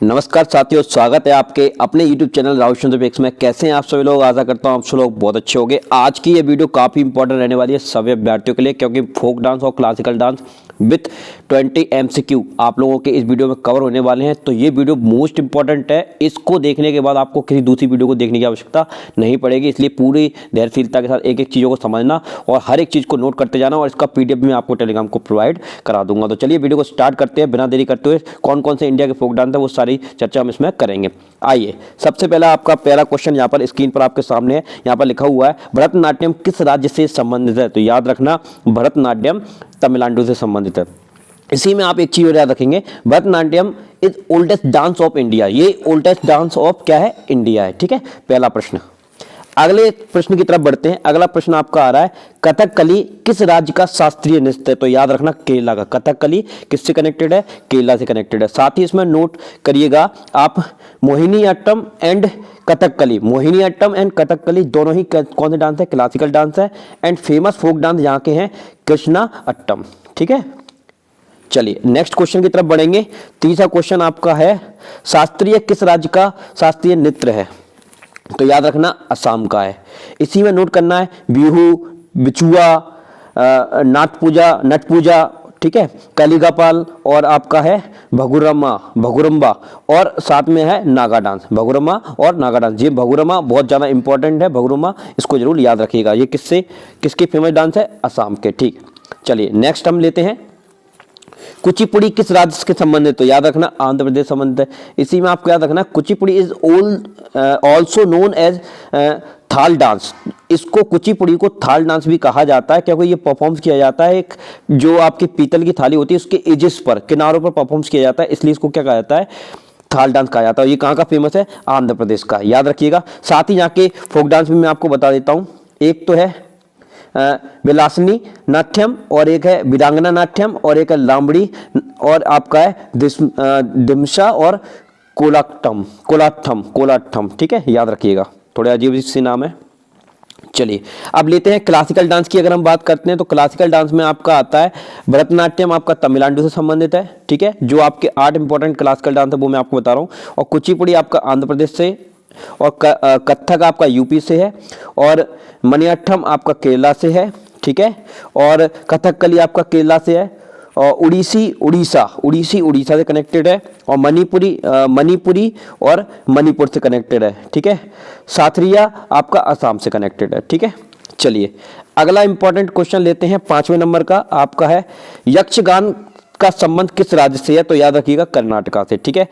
नमस्कार साथियों, स्वागत है आपके अपने YouTube चैनल राहुल चंद्र पिक्स में। कैसे हैं आप सभी लोग? आशा करता हूं आप सभी लोग बहुत अच्छे होंगे। आज की ये वीडियो काफ़ी इंपॉर्टेंट रहने वाली है सभी अभ्यर्थियों के लिए, क्योंकि फोक डांस और क्लासिकल डांस विथ 20 MCQ आप लोगों के इस वीडियो में कवर होने वाले हैं। तो ये वीडियो मोस्ट इंपॉर्टेंट है। इसको देखने के बाद आपको किसी दूसरी वीडियो को देखने की आवश्यकता नहीं पड़ेगी, इसलिए पूरी धैर्यशीलता के साथ एक एक चीज़ों को समझना और हर एक चीज़ को नोट करते जाना, और इसका PDF मैं आपको टेलीग्राम को प्रोवाइड करा दूंगा। तो चलिए वीडियो को स्टार्ट करते हैं बिना देरी करते हुए। कौन कौन से इंडिया के फोक डांस है वो सारी चर्चा हम इसमें करेंगे। आइए, सबसे पहला आपका पहला क्वेश्चन यहाँ पर स्क्रीन पर आपके सामने है। यहाँ पर लिखा हुआ है भरतनाट्यम किस राज्य से संबंधित है? तो याद रखना भरतनाट्यम तमिलनाडु से संबंधित है। इसी में आप एक चीज और याद रखेंगे, Bharatanatyam is oldest dance of India. ये ओल्डेस्ट डांस ऑफ क्या है? इंडिया है। ठीक है, पहला प्रश्न। अगले प्रश्न की तरफ बढ़ते हैं। अगला प्रश्न आपका आ रहा है कथकली किस राज्य का शास्त्रीय नृत्य है? तो याद रखना केरला का। कथकली किससे कनेक्टेड है? केरला से कनेक्टेड है। साथ ही इसमें नोट करिएगा आप मोहिनीअट्टम एंड कथकली। मोहिनीअट्टम एंड कथकली दोनों ही कौन से डांस है? क्लासिकल डांस है। एंड फेमस फोक डांस यहाँ के हैं कृष्णा अट्टम। ठीक है, चलिए नेक्स्ट क्वेश्चन की तरफ बढ़ेंगे। तीसरा क्वेश्चन आपका है शास्त्रीय किस राज्य का शास्त्रीय नृत्य है? तो याद रखना असम का है। इसी में नोट करना है बिहू, बिचुआ, नट पूजा, ठीक है, कलिगापाल, और आपका है भगुरम्बा, और साथ में है नागा डांस। भगुरम्बा और नागा डांस, ये भगुरम्बा बहुत ज्यादा इंपॉर्टेंट है। भगुरम्बा इसको जरूर याद रखिएगा। ये किसके फेमस डांस है? असम के। ठीक, चलिए नेक्स्ट हम लेते हैं कुचिपुड़ी किस राज्य के संबंधित है? तो याद रखना आंध्र प्रदेश संबंधित है। इसी में आपको याद रखना Kuchipudi is also known as thal dance. इसको कुचिपुड़ी को थाल डांस भी कहा जाता है, क्योंकि ये परफॉर्म किया जाता है एक जो आपकी पीतल की थाली होती है उसके एजेस पर, किनारों पर परफॉर्म किया जाता है, इसलिए इसको क्या कहा जाता है? थाल डांस कहा जाता है। ये कहाँ का फेमस है? आंध्र प्रदेश का, याद रखिएगा। साथ ही यहाँ के फोक डांस भी मैं आपको बता देता हूँ। एक तो है विलासनी नाट्यम, और एक है वीरांगना नाट्यम, और एक है लांबड़ी, और आपका है दिमशा और कोलाट्ठम। ठीक है, याद रखिएगा, थोड़े अजीब से नाम है। चलिए अब लेते हैं क्लासिकल डांस की। अगर हम बात करते हैं तो क्लासिकल डांस में आपका आता है भरतनाट्यम, आपका तमिलनाडु से संबंधित है। ठीक है, जो आपके 8 इंपॉर्टेंट क्लासिकल डांस है वो मैं आपको बता रहा हूँ। और कुचिपुड़ी आपका आंध्र प्रदेश से, और कथक आपका यूपी से है, और मणिअट्टम आपका केरला से है। ठीक है, और कथकली आपका केरला से है, और उड़ीसा से कनेक्टेड है, और मणिपुरी और मणिपुर से कनेक्टेड है। ठीक है, साथरिया आपका असम से कनेक्टेड है। ठीक है, चलिए अगला इंपॉर्टेंट क्वेश्चन लेते हैं 5वें नंबर का। आपका है यक्षगान का संबंध किस राज्य से है? तो याद रखिएगा कर्नाटका से। ठीक है,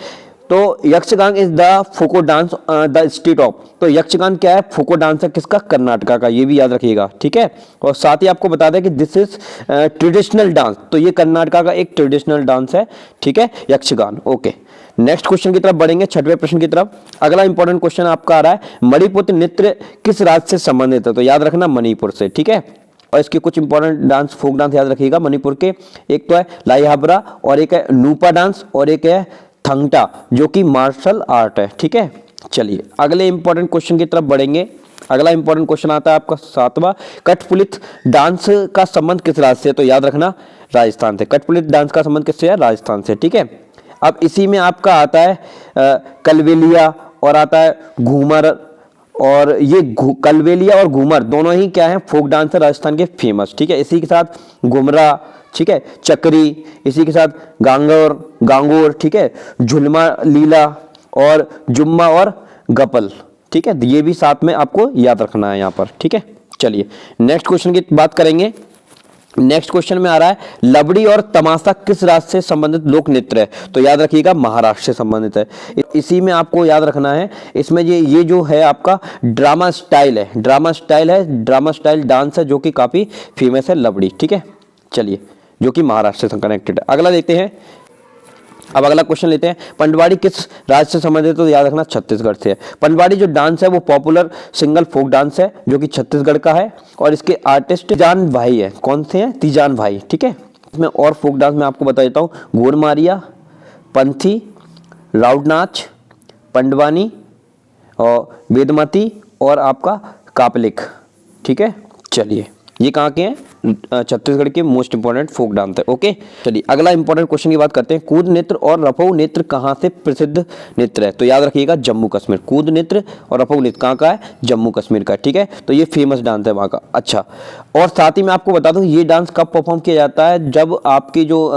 तो Yakshagana is the फोको dance the state of. तो यक्षगान क्या है? फोको डांस है किसका? कर्नाटका का, ये भी याद रखिएगा। ठीक है, और साथ ही आपको बता दें कि दिस इज ट्रेडिशनल डांस। तो ये कर्नाटका का एक ट्रेडिशनल डांस है। ठीक है, यक्षगान। ओके, नेक्स्ट क्वेश्चन की तरफ बढ़ेंगे, 6वें प्रश्न की तरफ। अगला इंपॉर्टेंट क्वेश्चन आपका आ रहा है मणिपुर नृत्य किस राज्य से संबंधित है? तो याद रखना मणिपुर से। ठीक है, और इसके कुछ इंपॉर्टेंट डांस फोक डांस याद रखिएगा मणिपुर के। एक तो है लाईहाब्रा, और एक है नूपा डांस, और एक है थंगटा जो कि मार्शल आर्ट है। ठीक है, चलिए अगले इंपॉर्टेंट क्वेश्चन की तरफ बढ़ेंगे। अगला इंपॉर्टेंट क्वेश्चन आता है आपका 7वां, कठपुतली डांस का संबंध किस राज्य से? तो याद रखना राजस्थान से। कठपुतली डांस का संबंध किससे है? राजस्थान से। ठीक है, अब इसी में आपका आता है कलबेलिया, और आता है घूमर, और ये कलबेलिया और घूमर दोनों ही क्या है? फोक डांस है राजस्थान के फेमस। ठीक है, इसी के साथ घुमरा, ठीक है, चक्री, इसी के साथ गांगोर, ठीक है, झुलमा लीला, और जुम्मा और गपल। ठीक है, ये भी साथ में आपको याद रखना है यहाँ पर। ठीक है, चलिए नेक्स्ट क्वेश्चन की बात करेंगे। नेक्स्ट क्वेश्चन में आ रहा है लबड़ी और तमाशा किस राज्य से संबंधित लोक नृत्य है? तो याद रखिएगा महाराष्ट्र से संबंधित है। इसी में आपको याद रखना है, इसमें ये जो है आपका ड्रामा स्टाइल डांस है जो कि काफी फेमस है, लबड़ी। ठीक है, चलिए जो कि महाराष्ट्र से कनेक्टेड है। अगला देखते हैं, अब अगला क्वेश्चन लेते हैं पंडवाड़ी किस राज्य से संबंधित है? तो याद रखना छत्तीसगढ़ से है। पंडवाड़ी जो डांस है वो पॉपुलर सिंगल फोक डांस है जो कि छत्तीसगढ़ का है, और इसके आर्टिस्ट तीजान भाई है। कौन से हैं? तीजान भाई। ठीक है, इसमें और फोक डांस में आपको बता देता हूँ, गोरमारिया, पंथी, राउडनाच, पंडवानी, और वेदमती, और आपका कापलिक। ठीक है, चलिए ये कहाँ के हैं? छत्तीसगढ़ के मोस्ट इंपॉर्टेंट फोक डांस है। ओके, चलिए अगला इंपॉर्टेंट क्वेश्चन की बात करते हैं। कूद नृत्य और रफऊ नृत्य कहाँ से प्रसिद्ध नृत्य है? तो याद रखिएगा जम्मू कश्मीर। कूद नृत्य और रफऊ नृत्य कहाँ का है? जम्मू कश्मीर का। ठीक है, तो ये फेमस डांस है वहाँ का। अच्छा, और साथ ही मैं आपको बता दूं ये डांस कब परफॉर्म किया जाता है? जब आपकी जो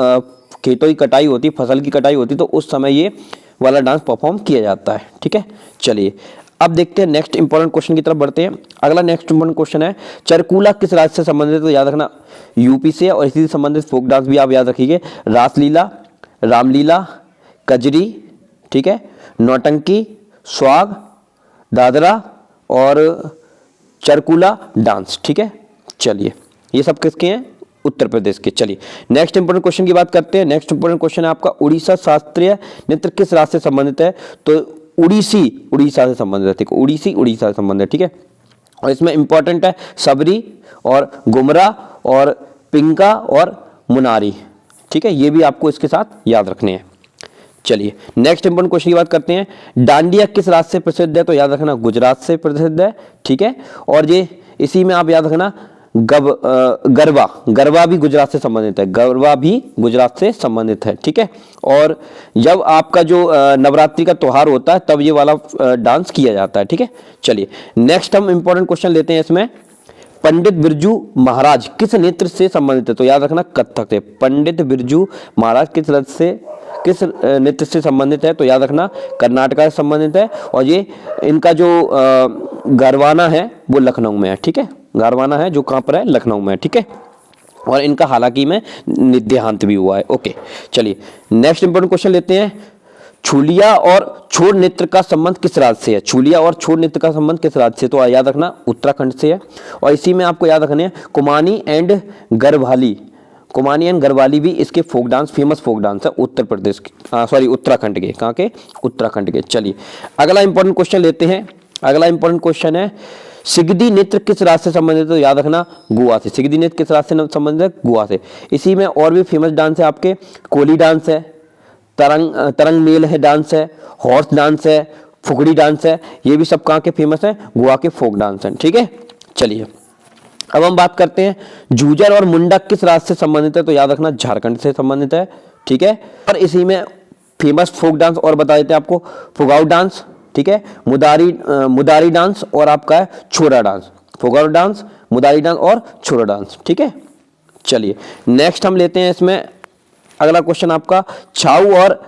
खेतों की कटाई होती, फसल की कटाई होती, तो उस समय ये वाला डांस परफॉर्म किया जाता है। ठीक है, चलिए अब देखते हैं नेक्स्ट इंपॉर्टेंट क्वेश्चन की तरफ बढ़ते हैं। अगला नेक्स्ट इंपॉर्टेंट क्वेश्चन है, चरकूला किस राज्य से संबंधित है? तो याद रखना यूपी से, और इसी से संबंधित फोक डांस भी आप याद रखिए, रासलीला, रामलीला, कजरी, ठीक है, नौटंकी, स्वाग, दादरा और चरकूला डांस। ठीक है, चलिए ये सब किसके हैं? उत्तर प्रदेश के। चलिए नेक्स्ट इंपॉर्टेंट क्वेश्चन की बात करते हैं। नेक्स्ट इंपॉर्टेंट क्वेश्चन है आपका, उड़ीसा शास्त्रीय नृत्य किस राज्य से संबंधित है? तो उड़ीसी उड़ीसा से संबंधित है। ठीक है, उड़ीसी उड़ीसा से संबंधित है। ठीक है, और इसमें इंपॉर्टेंट है सबरी और गुमरा और पिंका और मुनारी। ठीक है, ये भी आपको इसके साथ याद रखने हैं। चलिए नेक्स्ट इंपॉर्टेंट क्वेश्चन की बात करते हैं। डांडिया किस राज्य से प्रसिद्ध है? तो याद रखना गुजरात से प्रसिद्ध है। ठीक है, और ये इसी में आप याद रखना गरबा, गरबा भी गुजरात से संबंधित है। गरबा भी गुजरात से संबंधित है। ठीक है, और जब आपका जो नवरात्रि का त्योहार होता है तब ये वाला डांस किया जाता है। ठीक है, चलिए नेक्स्ट हम इंपॉर्टेंट क्वेश्चन लेते हैं इसमें, पंडित बिरजू महाराज किस नृत्य से संबंधित है? तो याद रखना कथक से। पंडित बिरजू महाराज किस नृत्य से संबंधित है? तो याद रखना कर्नाटक से संबंधित है, और ये इनका जो गरवाना है वो लखनऊ में है। ठीक है, गरवाना है जो कहाँ पर है? लखनऊ में है। ठीक है, और इनका हालांकि में देहांत भी हुआ है। ओके, चलिए नेक्स्ट इंपॉर्टेंट क्वेश्चन लेते हैं। छुलिया और छोड़ नृत्य का संबंध किस राज्य से है? छुलिया और छोड़ नृत्य का संबंध किस राज्य से? तो याद रखना उत्तराखंड से है, और इसी में आपको याद रखने हैं कुमानी एंड गरवाली। कुमानी एंड गरवाली भी इसके folk dance, famous folk dance है उत्तर प्रदेश के, उत्तराखंड के। कहाँ के? उत्तराखंड के। चलिए अगला इंपॉर्टेंट क्वेश्चन लेते हैं। अगला इंपॉर्टेंट क्वेश्चन है, सिगदी नृत्य किस राज्य से संबंधित है? तो याद रखना गोवा से। सिगदी नृत्य किस राज्य से संबंधित है? गोवा से। इसी में और भी फेमस डांस है आपके, कोली डांस है, तरंग मेल है डांस है, हॉर्स डांस है, फुगड़ी डांस है। ये भी सब कहाँ के फेमस है? गोवा के फोक डांस हैं। ठीक है, चलिए अब हम बात करते हैं जूजर और मुंडा किस राज्य से संबंधित है? तो याद रखना झारखंड से संबंधित है। ठीक है, और इसी में फेमस फोक डांस और बता देते हैं आपको, फुगाऊ डांस, ठीक है, मुदारी डांस और आपका है छोरा डांस। फुगाऊ डांस, मुदारी डांस और छोरा डांस। ठीक है, चलिए नेक्स्ट हम लेते हैं इसमें अगला क्वेश्चन आपका, छाऊ और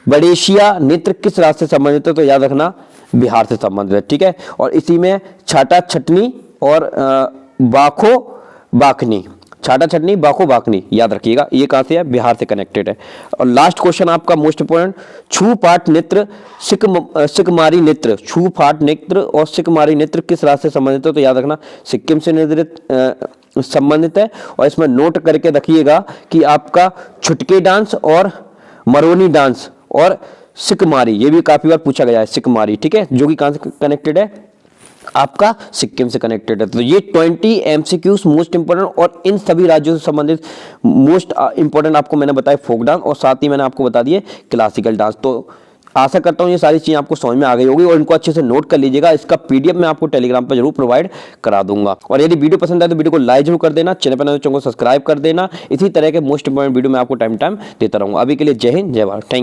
बड़ेशिया नृत्य किस राज्य से संबंधित है? तो याद रखना बिहार से संबंधित है। ठीक है, और इसी में छाटा छटनी और बाखो बाखनी, छाटा छटनी, बाखो बाखनी याद रखिएगा, ये कहाँ से है? बिहार से कनेक्टेड है। और लास्ट क्वेश्चन आपका मोस्ट इंपोर्टेंट, छू पाट नृत्य सिकमारी नृत्य, छू पाट नृत्य और सिकमारी नृत्य किस राज्य से संबंधित है? तो याद रखना सिक्किम से संबंधित है। और इसमें नोट करके रखिएगा कि आपका छुटके डांस और मरोनी डांस और सिकमारी, ये भी काफी बार पूछा गया है सिकमारी। ठीक है, जो कि कहाँ से कनेक्टेड है? आपका सिक्किम से कनेक्टेड है। तो ये 20 MCQs मोस्ट इंपोर्टेंट और इन सभी राज्यों से संबंधित मोस्ट इंपोर्टेंट आपको मैंने बताया फोक डांस, और साथ ही मैंने आपको बता दिए क्लासिकल डांस। तो आशा करता हूँ ये सारी चीजें आपको समझ में आ गई होगी और इनको अच्छे से नोट कर लीजिएगा। इसका PDF मैं आपको टेलीग्राम पर जरूर प्रोवाइड करा दूंगा। और यदि वीडियो पसंद आए तो वीडियो को लाइक जरूर कर देना, चैनल पर नए चैनल को सब्सक्राइब कर देना। इसी तरह के मोस्ट इंपोर्टेंट वीडियो मैं आपको टाइम देता रहूंगा। अभी के लिए जय हिंद, जय भारत, थैंक यू।